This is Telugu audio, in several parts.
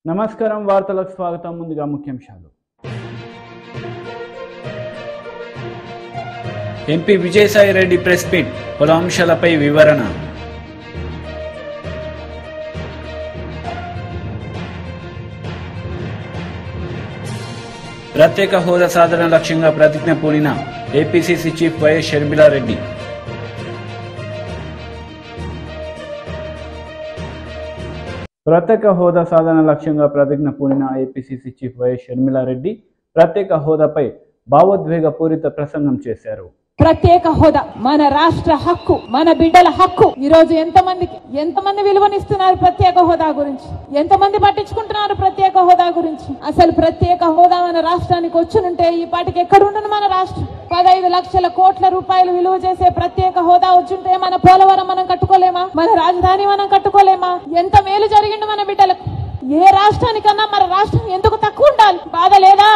నమస్కారం వార్తలకు స్వాగతం. ముందుగా ముఖ్యాంశాలు. MP Vijayasai Reddy press meet, పలు అంశాలపై వివరణ. ప్రత్యేక హోదా సాధన లక్ష్యంగా ప్రతిజ్ఞ పూనిన ఏపీసీసీ చీఫ్ వైఎస్ షర్మిలారెడ్డి. ప్రత్యేక హోదా సాధన లక్ష్యంగా ప్రతిజ్ఞ పూనిన ఏపీసీసీ చీఫ్ వైఎస్ షర్మిలారెడ్డి ప్రత్యేక హోదాపై భావోద్వేగపూరిత ప్రసంగం చేశారు. ప్రత్యేక హోదా మన రాష్ట్ర హక్కు, మన బిడ్డల హక్కు. ఈ రోజు ఎంతమంది విలువనిస్తున్నారు ప్రత్యేక హోదా గురించి? ఎంతమంది పట్టించుకుంటున్నారు ప్రత్యేక హోదా గురించి? అసలు ప్రత్యేక హోదా మన రాష్ట్రానికి వచ్చునుంటే ఈ పాటికి ఎక్కడ ఉండను మన రాష్ట్రం? 15 లక్షల కోట్ల రూపాయలు విలువ చేసే ప్రత్యేక హోదా వచ్చుంటే మన పోలవరం మనం కట్టుకోలేమా? మన రాజధాని మనం కట్టుకోలేమా? ఎంత మేలు జరిగిండు మన బిడ్డలకు. ఏ రాష్ట్రానికన్నా మన రాష్ట్రం ఎందుకు తక్కువ ఉండాలి? బాధ లేదా?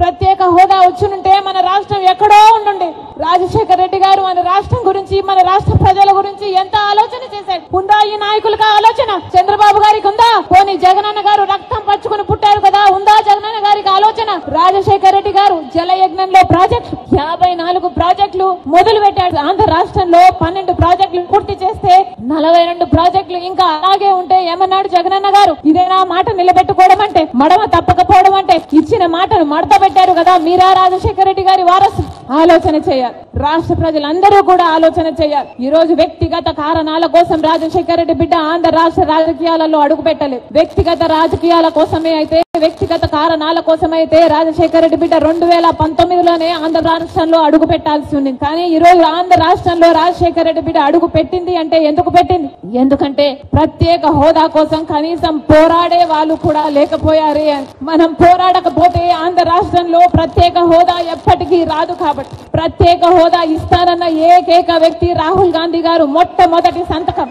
ప్రత్యేక హోదా వచ్చునుంటే మన రాష్ట్రం ఎక్కడో ఉండుండే. రాజశేఖర రెడ్డి గారు మన రాష్ట్రం గురించి, మన రాష్ట్ర ప్రజల గురించి ఎంత ఆలోచన చేశాడు. ఉందా ఈ నాయకులకు ఆలోచన? చంద్రబాబు గారికి ఉందా? పోనీ జగనన్న గారు రక్తం పచ్చుకుని పుట్టారు కదా, ఉందా జగనన్న గారికి ఆలోచన? రాజశేఖర రెడ్డి గారు జలయజ్ఞంలో ప్రాజెక్టులు 54 ప్రాజెక్టులు మొదలు పెట్టాడు. ఆంధ్ర రాష్ట్రంలో 12 ప్రాజెక్టులు పూర్తి చేస్తే 42 ప్రాజెక్టులు ఇంకా అలాగే ఉంటే ఏమన్నాడు జగనన్న గారు? ఇదేనా మాట నిలబెట్టుకోవడం అంటే? మడమ తప్పకపోవడం అంటే? ఇచ్చిన మాటను మడత పెట్టారు కదా. మీరా రాజశేఖర రెడ్డి గారి వారసు? ఆలోచన చేయాలి. రాష్ట్ర ప్రజలందరూ కూడా ఆలోచన చేయాలి. ఈ రోజు వ్యక్తిగత కారణాల కోసం రాజశేఖర రెడ్డి బిడ్డ ఆంధ్ర రాష్ట్ర రాజకీయాలలో అడుగు పెట్టలేదు. వ్యక్తిగత రాజకీయాల కోసమే అయితే, వ్యక్తిగత కారణాల కోసమైతే రాజశేఖర రెడ్డి బిడ్డ 2019లోనే ఆంధ్ర రాష్ట్రంలో అడుగు పెట్టాల్సి ఉంది. కానీ ఈ రోజు ఆంధ్ర రాష్ట్రంలో రాజశేఖర రెడ్డి బిడ్డ అడుగు పెట్టింది అంటే ఎందుకు పెట్టింది? ఎందుకంటే ప్రత్యేక హోదా కోసం కనీసం పోరాడే వాళ్ళు కూడా లేకపోయారే. మనం పోరాడకపోతే ఆంధ్ర రాష్ట్రంలో ప్రత్యేక హోదా ఎప్పటికీ రాదు. కాబట్టి ప్రత్యేక హోదా ఇస్తానన్న ఏకైక వ్యక్తి రాహుల్ గాంధీ గారు. మొట్టమొదటి సంతకం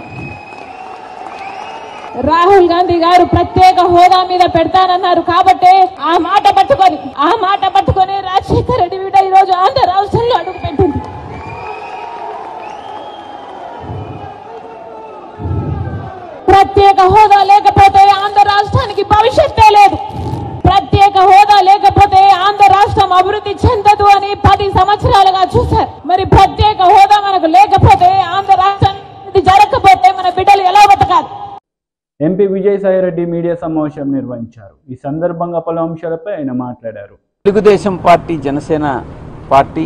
రాహుల్ గాంధీ గారు ప్రత్యేక హోదా మీద పెడతానన్నారు. కాబట్టి ఆ మాట పట్టుకొని రాజశేఖర రెడ్డి బిడ్డ ఈ రోజు ఆంధ్ర రాష్ట్రంలో అడుగు పెట్టింది. ప్రత్యేక హోదా లేకపోతే ఆంధ్ర రాష్ట్రానికి భవిష్యత్తే లేదు. ప్రత్యేక హోదా లేకపోతే ఆంధ్ర రాష్ట్రం అభివృద్ధి చెందదు అని 10 సంవత్సరాలుగా చూశారు. మరి ప్రత్యేక హోదా మనకు లేకపోతే, ఆంధ్ర రాష్ట్రానికి జరగకపోతే మన బిడ్డలు ఎలా బతకాలి? ఎంపీ విజయసాయి రెడ్డి మీడియా సమావేశం నిర్వహించారు. ఈ సందర్భంగా పలు అంశాలపై ఆయన మాట్లాడారు. తెలుగుదేశం పార్టీ, జనసేన పార్టీ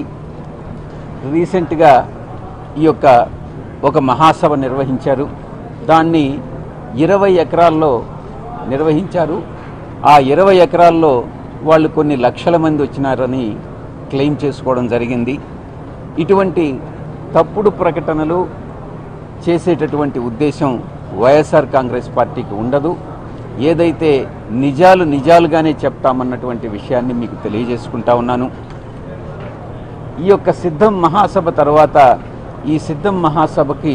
రీసెంట్గా ఒక మహాసభ నిర్వహించారు. దాన్ని 20 ఎకరాల్లో నిర్వహించారు. ఆ 20 ఎకరాల్లో వాళ్ళు కొన్ని లక్షల మంది వచ్చినారని క్లెయిమ్ చేసుకోవడం జరిగింది. ఇటువంటి తప్పుడు ప్రకటనలు చేసేటటువంటి ఉద్దేశం వైఎస్ఆర్ కాంగ్రెస్ పార్టీకి ఉండదు. ఏదైతే నిజాలుగానే చెప్తామన్నటువంటి విషయాన్ని మీకు తెలియజేసుకుంటా ఉన్నాను. ఈ యొక్క సిద్ధం మహాసభ తర్వాత ఈ సిద్ధం మహాసభకి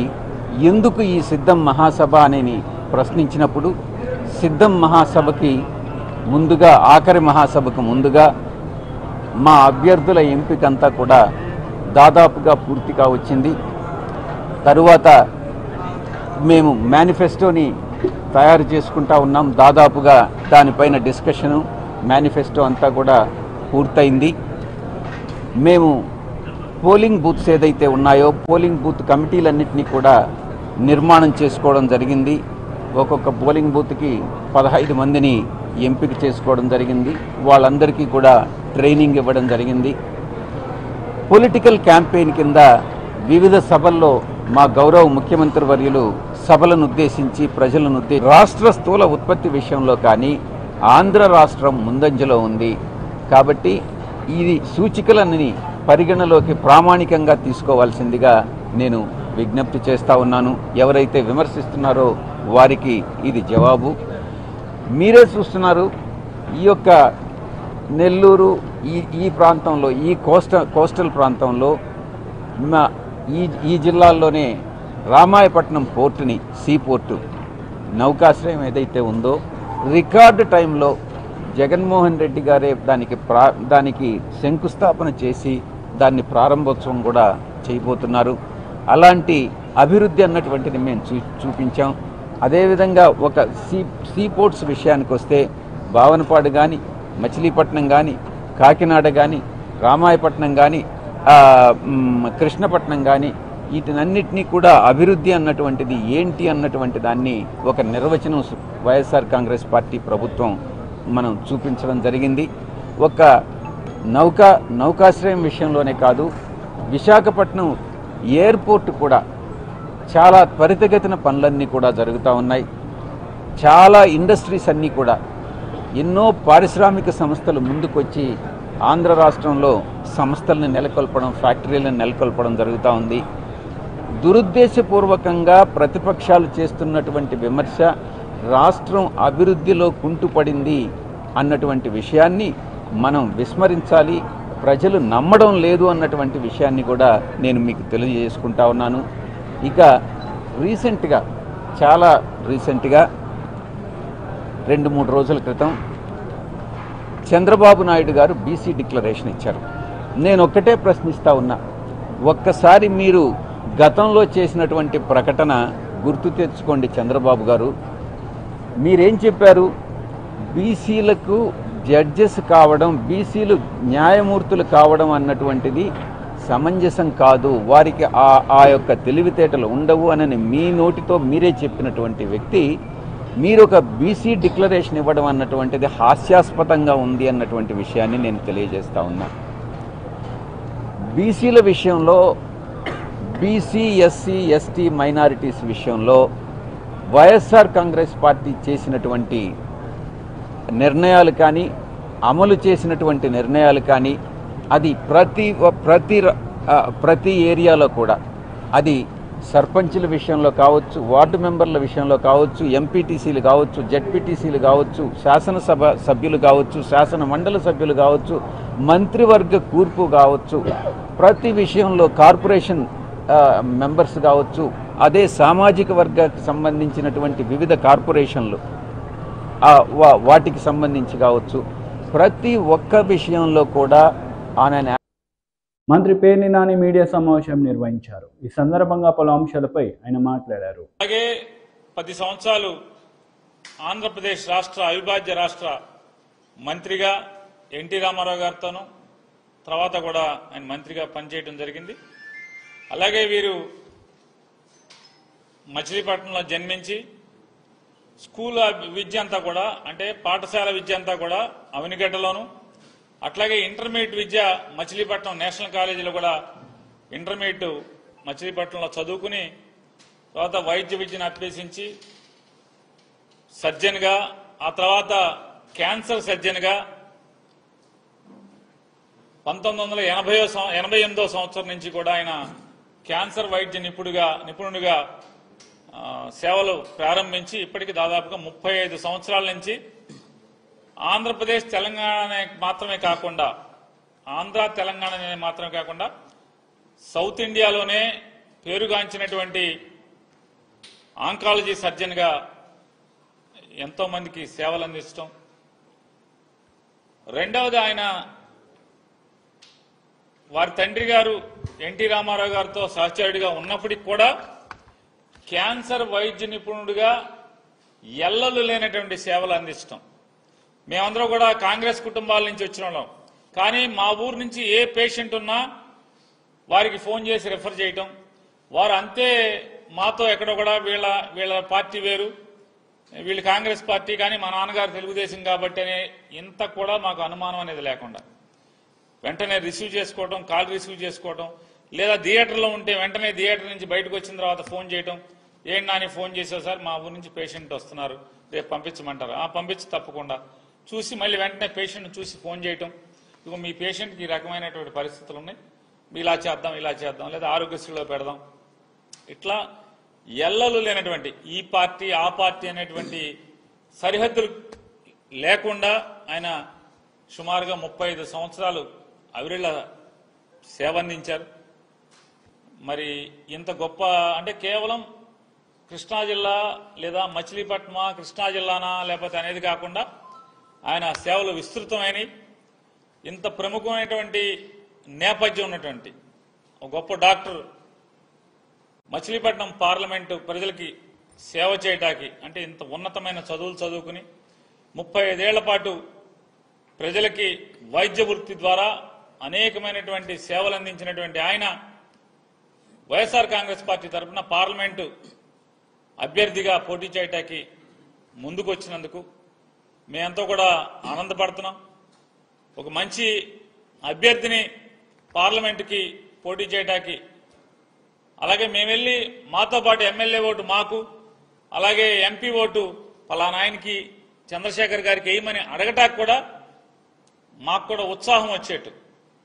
ఎందుకు ఈ సిద్ధం మహాసభ అని ప్రశ్నించినప్పుడు, సిద్ధం మహాసభకి ముందుగా, ఆఖరి మహాసభకు ముందుగా మా అభ్యర్థుల ఎంపికంతా కూడా దాదాపుగా పూర్తిగా వచ్చింది. తరువాత మేము మేనిఫెస్టోని తయారు చేసుకుంటా ఉన్నాం. దాదాపుగా దానిపైన డిస్కషను, మేనిఫెస్టో అంతా కూడా పూర్తయింది. మేము పోలింగ్ బూత్స్ ఏదైతే ఉన్నాయో పోలింగ్ బూత్ కమిటీలన్నింటినీ కూడా నిర్మాణం చేసుకోవడం జరిగింది. ఒక్కొక్క పోలింగ్ బూత్కి 15 మందిని ఎంపిక చేసుకోవడం జరిగింది. వాళ్ళందరికీ కూడా ట్రైనింగ్ ఇవ్వడం జరిగింది. పొలిటికల్ క్యాంపెయిన్ కింద వివిధ సభల్లో మా గౌరవ ముఖ్యమంత్రి వర్యులు సభలను ఉద్దేశించి, ప్రజలను రాష్ట్ర స్థూల ఉత్పత్తి విషయంలో కానీ ఆంధ్ర రాష్ట్రం ముందంజలో ఉంది. కాబట్టి ఈ సూచికలని పరిగణలోకి ప్రామాణికంగా తీసుకోవాల్సిందిగా నేను విజ్ఞప్తి చేస్తూ ఉన్నాను. ఎవరైతే విమర్శిస్తున్నారో వారికి ఇది జవాబు. మీరే చూస్తున్నారు, ఈ యొక్క నెల్లూరు ఈ ప్రాంతంలో, ఈ కోస్టల్ ప్రాంతంలో ఈ జిల్లాల్లోనే రామాయపట్నం పోర్టుని, సీ పోర్టు నౌకాశ్రయం ఏదైతే ఉందో, రికార్డు టైంలో జగన్మోహన్ రెడ్డి గారే దానికి శంకుస్థాపన చేసి దాన్ని ప్రారంభోత్సవం కూడా చేయబోతున్నారు. అలాంటి అభివృద్ధి అన్నటువంటిది మేము చూపించాం. అదేవిధంగా ఒక సీ పోర్ట్స్ విషయానికి వస్తే భావనపాడు కానీ, మచిలీపట్నం కానీ, కాకినాడ కానీ, రామాయపట్నం కానీ, కృష్ణపట్నం కానీ, వీటినన్నిటినీ కూడా అభివృద్ధి అన్నటువంటిది ఏంటి అన్నటువంటి దాన్ని ఒక నిర్వచనం వైఎస్ఆర్ కాంగ్రెస్ పార్టీ ప్రభుత్వం మనం చూపించడం జరిగింది. ఒక నౌకాశ్రయం విషయంలోనే కాదు, విశాఖపట్నం ఎయిర్పోర్ట్ కూడా చాలా త్వరితగతిన పనులన్నీ కూడా జరుగుతూ ఉన్నాయి. చాలా ఇండస్ట్రీస్ అన్నీ కూడా, ఎన్నో పారిశ్రామిక సంస్థలు ముందుకొచ్చి ఆంధ్ర రాష్ట్రంలో సంస్థలను నెలకొల్పడం, ఫ్యాక్టరీలను నెలకొల్పడం జరుగుతూ ఉంది. దురుద్దేశపూర్వకంగా ప్రతిపక్షాలు చేస్తున్నటువంటి విమర్శ రాష్ట్రం అభివృద్ధిలో కుంటుపడింది అన్నటువంటి విషయాన్ని మనం విస్మరించాలి. ప్రజలు నమ్మడం లేదు అన్నటువంటి విషయాన్ని కూడా నేను మీకు తెలియజేసుకుంటా ఉన్నాను. ఇక చాలా రీసెంట్గా 2-3 రోజుల క్రితం చంద్రబాబు నాయుడు గారు బీసీ డిక్లరేషన్ ఇచ్చారు. నేను ఒక్కటే ప్రశ్నిస్తా ఉన్నా, ఒక్కసారి మీరు గతంలో చేసినటువంటి ప్రకటన గుర్తు తెచ్చుకోండి. చంద్రబాబు గారు మీరేం చెప్పారు? బీసీలకు జడ్జెస్ కావడం, బీసీలు న్యాయమూర్తులు కావడం అన్నటువంటిది సమంజసం కాదు, వారికి ఆ యొక్క తెలివితేటలు ఉండవు అని మీ నోటితో మీరే చెప్పినటువంటి వ్యక్తి మీరు ఒక బీసీ డిక్లరేషన్ ఇవ్వడం అన్నటువంటిది హాస్యాస్పదంగా ఉంది అన్నటువంటి విషయాన్ని నేను తెలియజేస్తా ఉన్నా. బీసీల విషయంలో, బీసీ, ఎస్సీ, ఎస్టీ, మైనారిటీస్ విషయంలో వైఎస్ఆర్ కాంగ్రెస్ పార్టీ చేసినటువంటి నిర్ణయాలు కానీ, అమలు చేసినటువంటి నిర్ణయాలు కానీ, అది ప్రతి ఏరియాలో కూడా, అది సర్పంచుల విషయంలో కావచ్చు, వార్డు మెంబర్ల విషయంలో కావచ్చు, ఎంపీటీసీలు కావచ్చు, జెడ్పీటీసీలు కావచ్చు, శాసనసభ సభ్యులు కావచ్చు, శాసన మండలి సభ్యులు కావచ్చు, మంత్రివర్గ కూర్పు కావచ్చు, ప్రతి విషయంలో కార్పొరేషన్ మెంబర్స్ కావచ్చు, అదే సామాజిక వర్గానికి సంబంధించినటువంటి వివిధ కార్పొరేషన్లు వాటికి సంబంధించి కావచ్చు, ప్రతి ఒక్క విషయంలో కూడా ఆయన మంత్రి పేర్ని నాని మీడియా సమావేశం నిర్వహించారు. ఈ సందర్భంగా పలు అంశాలపై ఆయన మాట్లాడారు. అలాగే 10 సంవత్సరాలు ఆంధ్రప్రదేశ్ రాష్ట్ర అవిభాజ్య రాష్ట్ర మంత్రిగా ఎన్టీ రామారావు గారితోనూ, తర్వాత కూడా ఆయన మంత్రిగా పనిచేయడం జరిగింది. అలాగే వీరు మచిలీపట్నంలో జన్మించి స్కూల్ విద్య అంతా కూడా, అంటే పాఠశాల విద్య అంతా కూడా అవనిగడ్డలోను, అట్లాగే ఇంటర్మీడియట్ విద్య మచిలీపట్నం నేషనల్ కాలేజీలో కూడా ఇంటర్మీడియట్ మచిలీపట్నంలో చదువుకుని తర్వాత వైద్య విద్యను అభ్యసించి సర్జన్గా, ఆ తర్వాత క్యాన్సర్ సర్జన్గా 1988వ సంవత్సరం నుంచి కూడా ఆయన క్యాన్సర్ వైద్య నిపుణుడిగా సేవలు ప్రారంభించి ఇప్పటికి దాదాపుగా 35 సంవత్సరాల నుంచి ఆంధ్రప్రదేశ్ తెలంగాణ మాత్రమే కాకుండా, ఆంధ్ర తెలంగాణ మాత్రమే కాకుండా సౌత్ ఇండియాలోనే పేరుగాంచినటువంటి ఆంకాలజీ సర్జన్గా ఎంతో మందికి సేవలు అందించడం. రెండవది, ఆయన వారి తండ్రి గారు ఎన్టీ రామారావు గారితో సహచరుడిగా ఉన్నప్పటికీ కూడా క్యాన్సర్ వైద్య నిపుణుడిగా ఎల్లలు లేనటువంటి సేవలు అందించడం. మేమందరం కూడా కాంగ్రెస్ కుటుంబాల నుంచి వచ్చిన వాళ్ళం, కానీ మా ఊరు నుంచి ఏ పేషెంట్ ఉన్నా వారికి ఫోన్ చేసి రెఫర్ చేయటం, వారు అంతే మాతో ఎక్కడో కూడా వీళ్ళ పార్టీ వేరు, వీళ్ళు కాంగ్రెస్ పార్టీ, కానీ మా నాన్నగారు తెలుగుదేశం కాబట్టి అనే ఇంత కూడా మాకు అనుమానం అనేది లేకుండా వెంటనే రిసీవ్ చేసుకోవడం, కాల్ రిసీవ్ చేసుకోవడం, లేదా థియేటర్లో ఉంటే వెంటనే థియేటర్ నుంచి బయటకు వచ్చిన తర్వాత ఫోన్ చేయడం. ఏంటి నాని ఫోన్ చేసావు సార్, మా ఊరు నుంచి పేషెంట్ వస్తున్నారు, రేపు పంపించమంటారు. పంపించి తప్పకుండా చూసి మళ్ళీ వెంటనే పేషెంట్ చూసి ఫోన్ చేయటం, ఇక మీ పేషెంట్కి ఈ రకమైనటువంటి పరిస్థితులు ఉన్నాయి, ఇలా చేద్దాం, లేదా ఆరోగ్యశ్రీలో పెడదాం. ఇట్లా ఎల్లలు లేనటువంటి ఈ పార్టీ ఆ పార్టీ అనేటువంటి సరిహద్దులు లేకుండా ఆయన సుమారుగా 35 సంవత్సరాలు అవిరళ సేవ అందించారు. మరి ఇంత గొప్ప, అంటే కేవలం కృష్ణా జిల్లా లేదా మచిలీపట్నమా, కృష్ణా జిల్లానా లేకపోతే అనేది కాకుండా ఆయన సేవలు విస్తృతమైనవి. ఇంత ప్రముఖమైనటువంటి నేపథ్యం ఉన్నటువంటి ఒక గొప్ప డాక్టర్, మచిలీపట్నం పార్లమెంటు ప్రజలకి సేవ చేయటానికి, అంటే ఇంత ఉన్నతమైన చదువులు చదువుకుని 35 ఏళ్ల పాటు ప్రజలకి వైద్య వృత్తి ద్వారా అనేకమైనటువంటి సేవలు అందించినటువంటి ఆయన వైఎస్ఆర్ కాంగ్రెస్ పార్టీ తరఫున పార్లమెంటు అభ్యర్థిగా పోటీ చేయటానికి ముందుకు వచ్చినందుకు మేమంతా కూడా ఆనందపడుతున్నాం. ఒక మంచి అభ్యర్థిని పార్లమెంటుకి పోటీ చేయటానికి, అలాగే మేము వెళ్ళి మాతో పాటు ఎమ్మెల్యే ఓటు మాకు, అలాగే ఎంపీ ఓటు పలానా ఆయనకి చంద్రశేఖర్ గారికి వేయమని అడగటానికి కూడా మాకు కూడా ఉత్సాహం వచ్చేట్టు,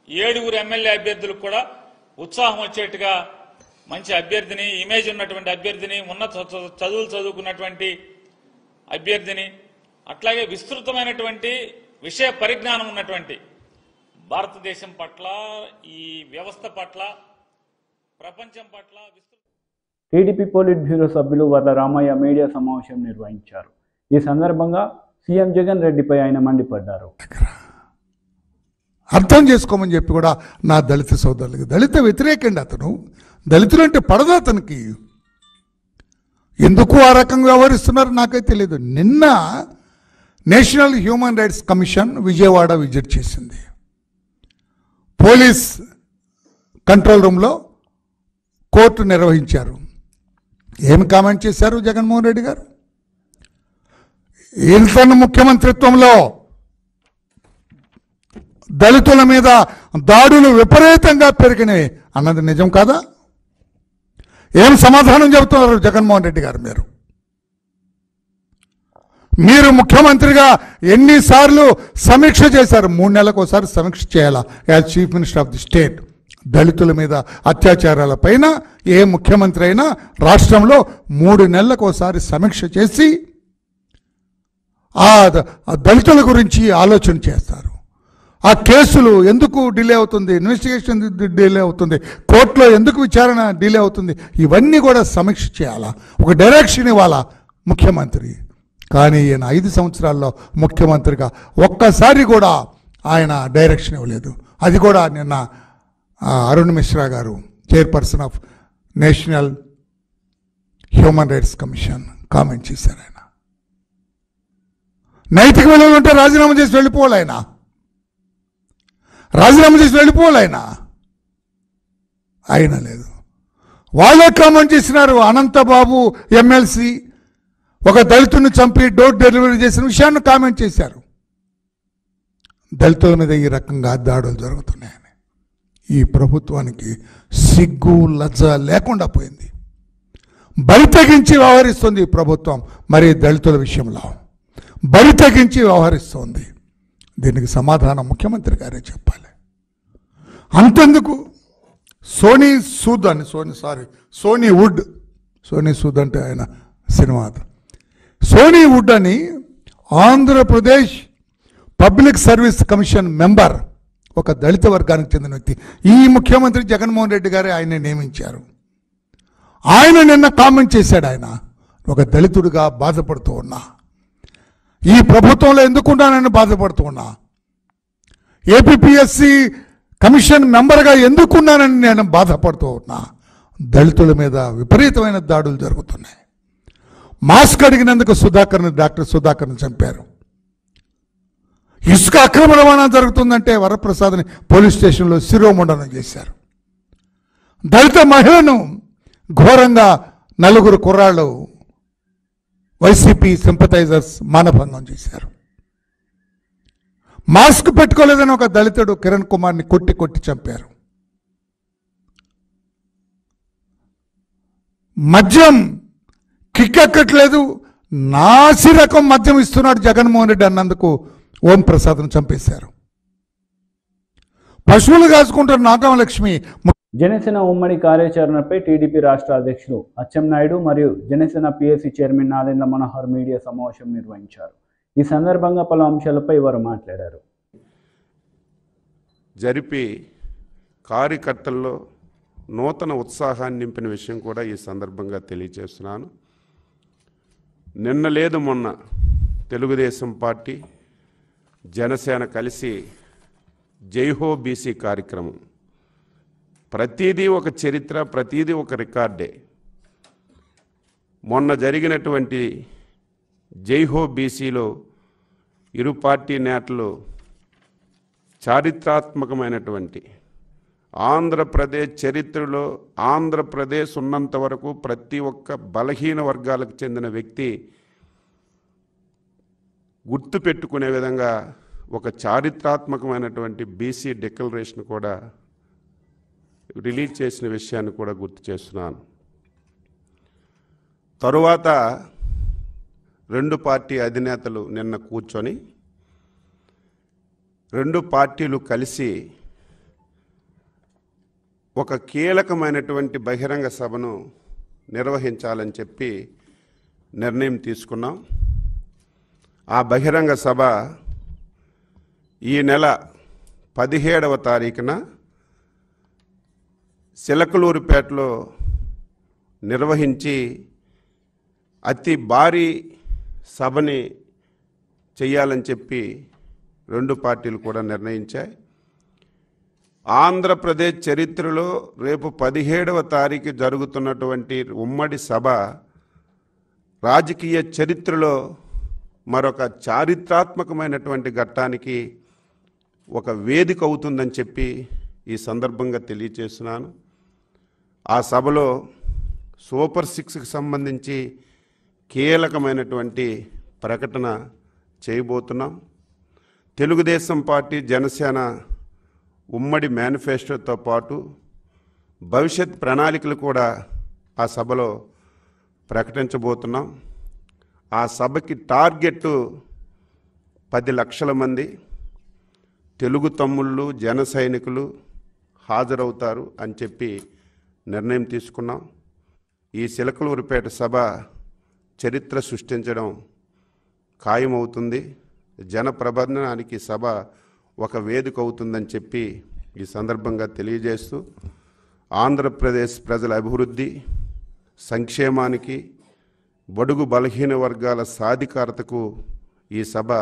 7 ఎమ్మెల్యే అభ్యర్థులకు కూడా ఉత్సాహం వచ్చేట్టుగా మంచి అభ్యర్థిని, ఇమేజ్ ఉన్నటువంటి అభ్యర్థిని, ఉన్నత చదువులు చదువుకున్నటువంటి అభ్యర్థిని, అట్లాగే విస్తృతమైనటువంటి విషయ పరిజ్ఞానం ఉన్నటువంటి భారతదేశం పట్ల, ఈ వ్యవస్థ పట్ల, ప్రపంచం పట్ల టీడీపీ పోలిట్ బ్యూరో సభ్యులు వర్ల రామయ్య మీడియా సమావేశం నిర్వహించారు. ఈ సందర్భంగా సీఎం జగన్ రెడ్డిపై ఆయన మండిపడ్డారు. అర్థం చేసుకోమని చెప్పి కూడా నా దళిత సోదరులకి, దళిత వ్యతిరేకండి అతను, దళితులు అంటే పడదు అతనికి. ఎందుకు ఆ రకంగా వ్యవహరిస్తున్నారు నాకైతే తెలియదు. నిన్న national human rights commission Vijayawada visit చేసింది. పోలీస్ కంట్రోల్ రూమ్లో కోర్టు నిర్వహించారు. ఏమి కామెంట్ చేశారు జగన్మోహన్ రెడ్డి గారు? ఇతను ముఖ్యమంత్రిత్వంలో దళితుల మీద దాడులు విపరీతంగా పెరిగినాయి అన్నది నిజం కాదా? ఏం సమాధానం చెబుతున్నారు జగన్మోహన్ రెడ్డి గారు? మీరు ముఖ్యమంత్రిగా ఎన్నిసార్లు సమీక్ష చేశారు? 3 నెలలకు ఒకసారి సమీక్ష చేయాలా as chief minister of the state? దళితుల మీద అత్యాచారాల పైన ఏ ముఖ్యమంత్రి అయినా రాష్ట్రంలో 3 నెలలకు ఒకసారి సమీక్ష చేసి ఆ దళితుల గురించి ఆలోచన చేస్తారు. ఆ కేసులు ఎందుకు డిలే అవుతుంది, ఇన్వెస్టిగేషన్ డిలే అవుతుంది, కోర్టులో ఎందుకు విచారణ డిలే అవుతుంది, ఇవన్నీ కూడా సమీక్ష చేయాలా, ఒక డైరెక్షన్ ఇవ్వాలా ముఖ్యమంత్రి. కానీ ఈయన 5 సంవత్సరాల్లో ముఖ్యమంత్రిగా ఒక్కసారి కూడా ఆయన డైరెక్షన్ ఇవ్వలేదు. అది కూడా నిన్న అరుణ్ మిశ్రా గారు, chairperson of national human rights commission, comment చేశారు. ఆయన నైతిక విలువలు ఉంటే రాజీనామా చేసి వెళ్ళిపోవాలి. ఆయన రాజీనామా చేసి వెళ్ళిపోవాలి. ఆయన లేదు. వాళ్ళే కామెంట్ చేసినారు. అనంతబాబు ఎమ్మెల్సీ ఒక దళితుడిని చంపి డోర్ డెలివరీ చేసిన విషయాన్ని కామెంట్ చేశారు. దళితుల మీద ఈ రకంగా దాడులు జరుగుతున్నాయని ఈ ప్రభుత్వానికి సిగ్గు లజ్జ లేకుండా పోయింది. బరి తెగించి వ్యవహరిస్తుంది ఈ ప్రభుత్వం. మరి దళితుల విషయంలో బరి తెగించి వ్యవహరిస్తోంది. దీనికి సమాధానం ముఖ్యమంత్రి గారే చెప్పాలి. అంతెందుకు సోనీ సూద్ అంటే ఆయన సినిమా, సోనీ వుడ్ అని Andhra Pradesh public service commission member, ఒక దళిత వర్గానికి చెందిన వ్యక్తి. ఈ ముఖ్యమంత్రి జగన్మోహన్ రెడ్డి గారే ఆయన నియమించారు. ఆయన నిన్న కామెంట్ చేశాడు. ఆయన ఒక దళితుడిగా బాధపడుతూ ఉన్నా, ఈ ప్రభుత్వంలో ఎందుకున్నానని బాధపడుతూ ఉన్నా, ఏపీపీఎస్సీ కమిషన్ మెంబర్గా ఎందుకున్నానని నేను బాధపడుతూ ఉన్నా, దళితుల మీద విపరీతమైన దాడులు జరుగుతున్నాయి. మాస్క్ అడిగినందుకు డాక్టర్ సుధాకర్ని చంపారు. ఇసుక అక్రమ రవాణా జరుగుతుందంటే వరప్రసాద్ని పోలీస్ స్టేషన్లో శిరోముండనం చేశారు. దళిత మహిళను ఘోరంగా 4 కుర్రాళ్ళు వైసీపీ సింపథైజర్స్ మానభంగం చేశారు. మాస్క్ పెట్టుకోలేదని ఒక దళితుడు కిరణ్ కుమార్ని కొట్టి చంపారు. మద్యం కిక్కెక్కట్లేదు, నాసి రకం మద్యం ఇస్తున్నాడు జగన్మోహన్ రెడ్డి అన్నందుకు ఓం ప్రసాద్ను చంపేశారు. పశువులు కాసుకుంటున్న నాగమలక్ష్మి. జనసేన ఉమ్మడి కార్యాచరణపై టీడీపీ రాష్ట్ర అధ్యక్షులు అచ్చెన్నాయుడు మరియు Janasena PSC chairman Nadendla Manohar media సమావేశం నిర్వహించారు. ఈ సందర్భంగా పలు అంశాలపై వారు మాట్లాడారు. జరిపి కార్యకర్తల్లో నూతన ఉత్సాహాన్ని నింపిన విషయం కూడా ఈ సందర్భంగా తెలియజేస్తున్నాను. నిన్న లేదు మొన్న తెలుగుదేశం పార్టీ జనసేన కలిసి జైహో బీసీ కార్యక్రమం, ప్రతిదీ ఒక చరిత్ర, ప్రతిదీ ఒక రికార్డే. మొన్న జరిగినటువంటి జైహో బీసీలో ఇరు పార్టీ నేతలు చారిత్రాత్మకమైనటువంటి ఆంధ్రప్రదేశ్ చరిత్రలో ఆంధ్రప్రదేశ్ ఉన్నంత వరకు ప్రతి ఒక్క బలహీన వర్గాలకు చెందిన వ్యక్తి గుర్తుపెట్టుకునే విధంగా ఒక చారిత్రాత్మకమైనటువంటి బీసీ డిక్లరేషన్ కూడా రిలీజ్ చేసిన విషయాన్ని కూడా గుర్తు చేస్తున్నాను. తరువాత రెండు పార్టీ అధినేతలు నిన్న కూర్చొని రెండు పార్టీలు కలిసి ఒక కీలకమైనటువంటి బహిరంగ సభను నిర్వహించాలని చెప్పి నిర్ణయం తీసుకున్నాం. ఆ బహిరంగ సభ ఈ నెల 17వ తారీఖున చిలకలూరిపేటలో నిర్వహించి అతి భారీ సభని చేయాలని చెప్పి రెండు పార్టీలు కూడా నిర్ణయించాయి. ఆంధ్రప్రదేశ్ చరిత్రలో రేపు 17వ తారీఖు జరుగుతున్నటువంటి ఉమ్మడి సభ రాజకీయ చరిత్రలో మరొక చారిత్రాత్మకమైనటువంటి ఘట్టానికి ఒక వేదిక అవుతుందని చెప్పి ఈ సందర్భంగా తెలియజేస్తున్నాను. ఆ సభలో సూపర్ 6కి సంబంధించి కీలకమైనటువంటి ప్రకటన చేయబోతున్నాం. తెలుగుదేశం పార్టీ జనసేన ఉమ్మడి మేనిఫెస్టోతో పాటు భవిష్యత్ ప్రణాళికలు కూడా ఆ సభలో ప్రకటించబోతున్నాం. ఆ సభకి టార్గెట్ 10 లక్షల మంది తెలుగు తమ్ముళ్ళు జన సైనికులు హాజరవుతారు అని చెప్పి నిర్ణయం తీసుకున్నాం. ఈ చిలకలూరిపేట సభ చరిత్ర సృష్టించడం ఖాయమవుతుంది. జన ప్రబంధనానికి సభ ఒక వేదిక అవుతుందని చెప్పి ఈ సందర్భంగా తెలియజేస్తూ ఆంధ్రప్రదేశ్ ప్రజల అభివృద్ధి సంక్షేమానికి బడుగు బలహీన వర్గాల సాధికారతకు ఈ సభ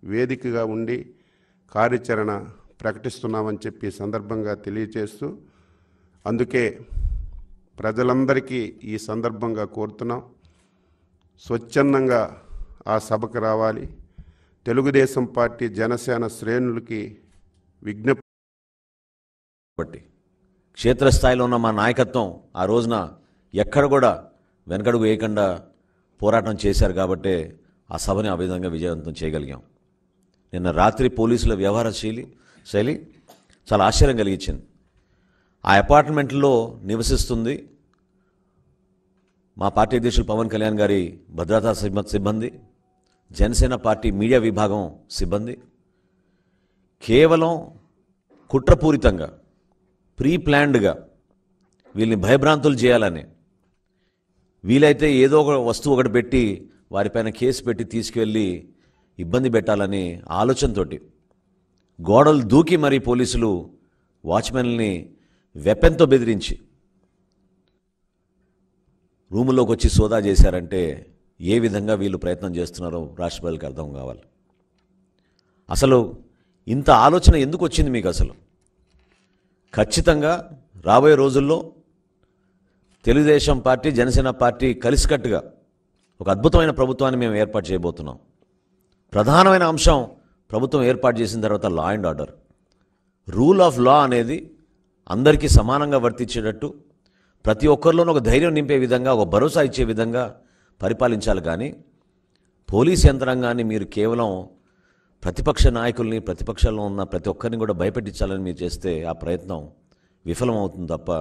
వేదికగా ఉండి కార్యాచరణ ప్రకటిస్తున్నామని చెప్పి సందర్భంగా తెలియజేస్తూ అందుకే ప్రజలందరికీ ఈ సందర్భంగా కోరుతున్నాం, స్వచ్ఛందంగా ఆ సభకు రావాలి. తెలుగుదేశం పార్టీ జనసేన శ్రేణులకి విజ్ఞప్తి బట్టి క్షేత్రస్థాయిలో ఉన్న మా నాయకత్వం ఆ రోజున ఎక్కడ కూడా వెనకడుగు వేయకుండా పోరాటం చేశారు కాబట్టే ఆ సభని ఆ విధంగా విజయవంతం చేయగలిగాం. నిన్న రాత్రి పోలీసుల వ్యవహార శైలి చాలా ఆశ్చర్యం కలిగించింది. ఆ అపార్ట్మెంట్లో నివసిస్తుంది మా పార్టీ అధ్యక్షులు పవన్ కళ్యాణ్ గారి భద్రతా సిబ్బంది, జనసేన పార్టీ మీడియా విభాగం సిబ్బంది. కేవలం కుట్రపూరితంగా ప్రీ ప్లాన్డ్గా వీళ్ళని భయభ్రాంతులు చేయాలని, వీలైతే ఏదో ఒక వస్తువు ఒకటి పెట్టి వారిపైన కేసు పెట్టి తీసుకువెళ్ళి ఇబ్బంది పెట్టాలని ఆలోచనతోటి గోడలు దూకి మరీ పోలీసులు వాచ్మెన్ని వెపన్తో బెదిరించి రూములోకి వచ్చి సోదా చేశారంటే ఏ విధంగా వీళ్ళు ప్రయత్నం చేస్తున్నారో రాష్ట్ర ప్రజలకు అర్థం కావాలి. అసలు ఇంత ఆలోచన ఎందుకు వచ్చింది మీకు? అసలు ఖచ్చితంగా రాబోయే రోజుల్లో తెలుగుదేశం పార్టీ జనసేన పార్టీ కలిసికట్టుగా ఒక అద్భుతమైన ప్రభుత్వాన్ని మేము ఏర్పాటు చేయబోతున్నాం. ప్రధానమైన అంశం ప్రభుత్వం ఏర్పాటు చేసిన తర్వాత law and order, rule of law అనేది అందరికీ సమానంగా వర్తించేటట్టు ప్రతి ఒక్కరిలోనూ ఒక ధైర్యం నింపే విధంగా, ఒక భరోసా ఇచ్చే విధంగా పరిపాలించాలి. కానీ పోలీస్ యంత్రాంగాన్ని మీరు కేవలం ప్రతిపక్ష నాయకుల్ని, ప్రతిపక్షంలో ఉన్న ప్రతి ఒక్కరిని కూడా భయపెట్టించాలని మీరు చేస్తే ఆ ప్రయత్నం విఫలమవుతుంది తప్ప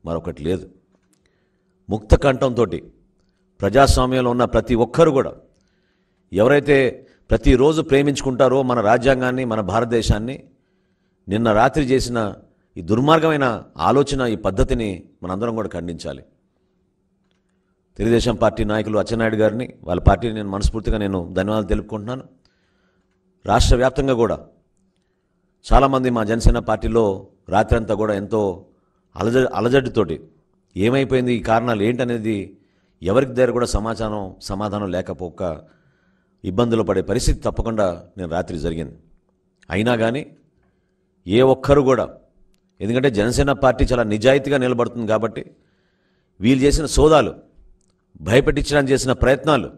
మరొకటి లేదు. ముక్త కంఠంతో ప్రజాస్వామ్యంలో ఉన్న ప్రతి ఒక్కరు కూడా ఎవరైతే ప్రతిరోజు ప్రేమించుకుంటారో మన రాజ్యాంగాన్ని, మన భారతదేశాన్ని, నిన్న రాత్రి చేసిన ఈ దుర్మార్గమైన ఆలోచన, ఈ పద్ధతిని మనందరం కూడా ఖండించాలి. తెలుగుదేశం పార్టీ నాయకులు అచ్చెన్నాయుడు గారిని, వాళ్ళ పార్టీని నేను మనస్ఫూర్తిగా ధన్యవాదాలు తెలుపుకుంటున్నాను. రాష్ట్ర వ్యాప్తంగా కూడా చాలామంది మా జనసేన పార్టీలో రాత్రంతా కూడా ఎంతో అలజడితోటి ఏమైపోయింది, ఈ కారణాలు ఏంటనేది ఎవరికి దగ్గర కూడా సమాధానం లేకపోక ఇబ్బందులు పడే పరిస్థితి తప్పకుండా నేను రాత్రి జరిగింది. అయినా కానీ ఏ ఒక్కరు కూడా, ఎందుకంటే జనసేన పార్టీ చాలా నిజాయితీగా నిలబడుతుంది కాబట్టి వీళ్ళు చేసిన సోదాలు భయపెట్టించడానికి చేసిన ప్రయత్నాలు,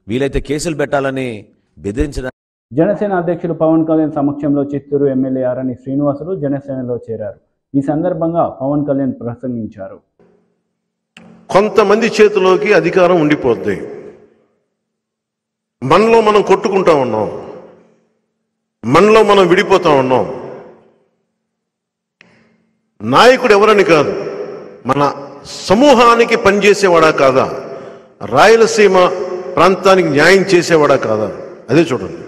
వీలైతే కేసులు పెట్టాలని బెదిరించడానికి. జనసేన అధ్యక్షులు పవన్ కళ్యాణ్ సమక్షంలో చిత్తూరు ఎమ్మెల్యే ఆరణి శ్రీనివాసులు జనసేనలో చేరారు. ఈ సందర్భంగా పవన్ కళ్యాణ్ ప్రసంగించారు. కొంతమంది చేతిలోకి అధికారం ఉండిపోద్ది. మనలో మనం కొట్టుకుంటా ఉన్నాం, మనలో మనం విడిపోతా ఉన్నాం. నాయకుడు ఎవరని కాదు, మన సమూహానికి పనిచేసేవాడా కాదా, రాయలసీమ ప్రాంతానికి న్యాయం చేసేవాడా కాదా, అదే చూడండి.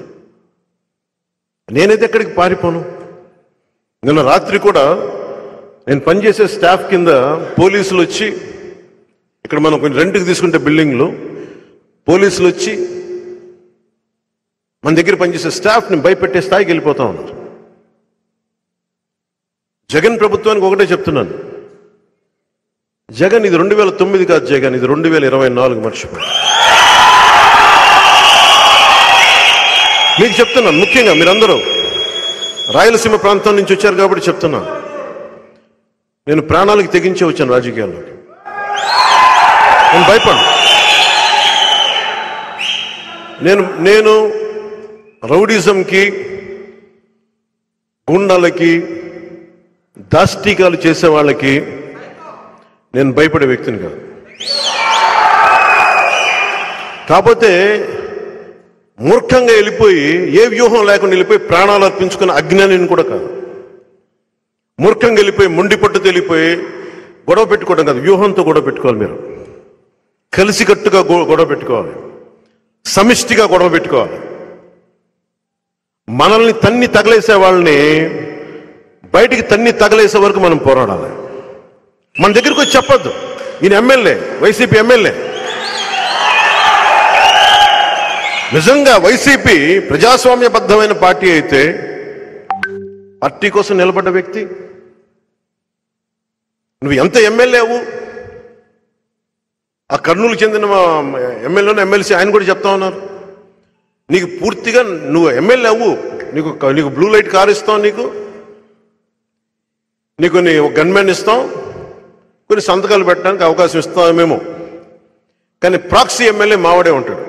నేనైతే ఎక్కడికి పారిపోను. నిన్న రాత్రి కూడా నేను పనిచేసే స్టాఫ్ కింద పోలీసులు వచ్చి, ఇక్కడ మనం కొంచెం రెంట్కి తీసుకుంటే బిల్డింగ్లో పోలీసులు వచ్చి మన దగ్గర పనిచేసే స్టాఫ్ని భయపెట్టే స్థాయికి వెళ్ళిపోతా ఉన్నారు. జగన్ ప్రభుత్వానికి ఒకటే చెప్తున్నాను, జగన్ ఇది 2009 కాదు, జగన్ ఇది 2024. మర్చిపోయి మీకు చెప్తున్నాను, ముఖ్యంగా మీరందరూ రాయలసీమ ప్రాంతం నుంచి వచ్చారు కాబట్టి చెప్తున్నాను. నేను ప్రాణాలకు తెగించే వచ్చాను రాజకీయాల్లోకి. నేను భయపడను. నేను రౌడిజంకి, గుండాలకి, దాష్టీకాలు చేసే వాళ్ళకి నేను భయపడే వ్యక్తిని కాదు. కాకపోతే మూర్ఖంగా వెళ్ళిపోయి, ఏ వ్యూహం లేకుండా వెళ్ళిపోయి ప్రాణాలు అర్పించుకున్న అజ్ఞానిని కూడా కాదు. మూర్ఖంగా వెళ్ళిపోయి, మొండి పట్టుతో వెళ్ళిపోయి గొడవ పెట్టుకోవడం కాదు, వ్యూహంతో గొడవ పెట్టుకోవాలి. మీరు కలిసికట్టుగా గొడవ పెట్టుకోవాలి, సమిష్టిగా గొడవ పెట్టుకోవాలి. మనల్ని తన్ని తగలేసే వాళ్ళని బయటికి తన్ని తగలేసే వరకు మనం పోరాడాలి. మన దగ్గరికి వచ్చి చెప్పొద్దు, ఈయన ఎమ్మెల్యే, వైసీపీ ఎమ్మెల్యే. నిజంగా వైసీపీ ప్రజాస్వామ్యబద్ధమైన పార్టీ అయితే, పార్టీ కోసం నిలబడ్డ వ్యక్తి, నువ్వు ఎంత ఎమ్మెల్యే అవ్వు, ఆ కర్నూలు చెందిన ఎమ్మెల్యేను ఎమ్మెల్సీ ఆయన కూడా చెప్తా ఉన్నారు, నీకు పూర్తిగా నువ్వు ఎమ్మెల్యే అవ్వు, నీకు బ్లూ లైట్ కార్ ఇస్తాం, నీకు గన్మెన్ ఇస్తాం, కొన్ని సంతకాలు పెట్టడానికి అవకాశం ఇస్తామేమో, కానీ ప్రాక్సీ ఎమ్మెల్యే మావాడే ఉంటాడు,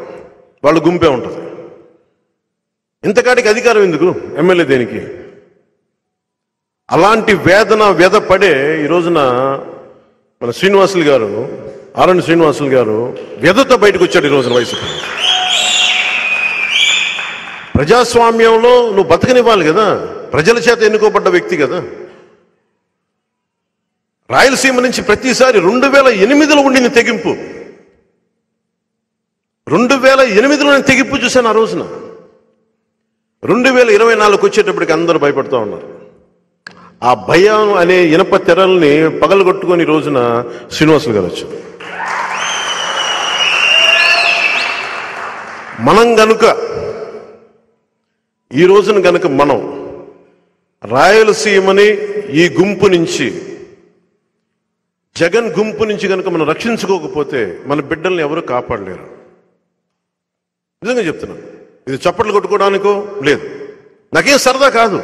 వాళ్ళు గుంపే ఉంటుంది. ఇంతకాటికి అధికారం ఎందుకు ఎమ్మెల్యే దేనికి? అలాంటి వ్యధ పడే ఈ రోజున మన శ్రీనివాసులు గారు, ఆరణి శ్రీనివాసులు గారు వ్యధతో బయటకు వచ్చాడు ఈ రోజున. వైసీపీ ప్రజాస్వామ్యంలో నువ్వు బతకనివ్వాలి కదా, ప్రజల చేత ఎన్నుకోబడ్డ వ్యక్తి కదా. రాయలసీమ నుంచి ప్రతిసారి 2008లో ఉండింది తెగింపు, 2008లో నేను తెగింపు చూశాను. ఆ రోజున 2024 వచ్చేటప్పటికి అందరూ భయపడుతూ ఉన్నారు. ఆ భయం అనే ఇనప తెరల్ని పగలగొట్టుకొని ఈ రోజున శ్రీనివాసులు గారు వచ్చారు. మనం గనుక ఈ రోజున గనుక మనం రాయలసీమని ఈ గుంపు నుంచి, జగన్ గుంపు నుంచి కనుక మనం రక్షించుకోకపోతే మన బిడ్డల్ని ఎవరు కాపాడలేరు. నిజంగా చెప్తున్నాను, ఇది చప్పట్లు కొట్టుకోవడానికో లేదు, నాకేం సరదా కాదు.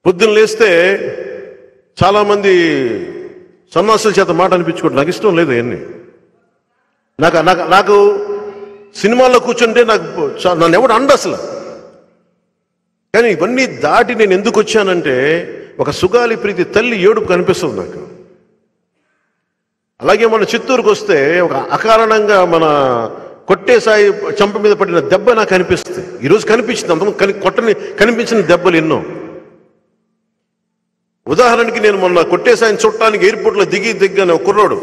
పొద్దున్న లేస్తే చాలామంది సన్నాసుల చేత మాట అనిపించుకోవడం నాకు ఇష్టం లేదు. అవన్నీ నాకు సినిమాల్లో కూర్చుంటే నన్ను ఎవడు అండ అసలు. కానీ ఇవన్నీ దాటి నేను ఎందుకు వచ్చానంటే, ఒక సుగాలి ప్రీతి తల్లి ఏడుపు కనిపిస్తుంది నాకు. అలాగే మన చిత్తూరుకు వస్తే ఒక అకారణంగా మన కొట్టేసాయి చంప మీద పడిన దెబ్బ నాకు కనిపిస్తుంది. ఈరోజు కనిపించింది, అంతకు కనిపించిన దెబ్బలు ఎన్నో. ఉదాహరణకి నేను మొన్న కొట్టేసాయిని చుట్టానికి ఎయిర్పోర్ట్లో దిగ్గానే ఒక కుర్రోడు,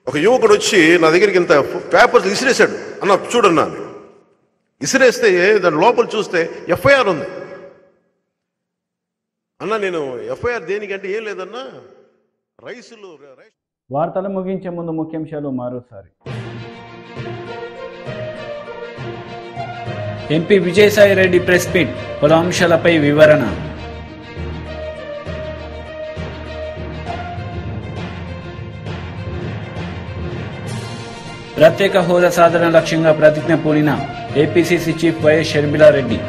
ఒక యువకుడు వచ్చి నా దగ్గరికి ఇంత పేపర్స్ విసిరేశాడు. అన్న చూడన్నా, విసిరేస్తే దాని లోపల చూస్తే ఎఫ్ఐఆర్ ఉంది. అన్న నేను ఎఫ్ఐఆర్ దేనికంటే ఏం లేదన్నా, రైసులు. వార్తలు ముగించే ముందు ముఖ్యాంశాలు మరోసారి. MP Vijayasai Reddy press meet, పలు అంశాలపై వివరణ. ప్రత్యేక హోదా సాధన లక్ష్యంగా ప్రతిజ్ఞ పూనిన ఏపీసీసీ చీఫ్ వైఎస్ షర్మిలారెడ్డి.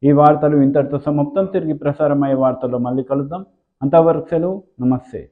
ఈ వార్తలు ఇంతటితో సమాప్తం. తిరిగి ప్రసారమయ్యే వార్తల్లో మళ్ళీ కలుద్దాం. అంతవరకు సెలవు. నమస్తే.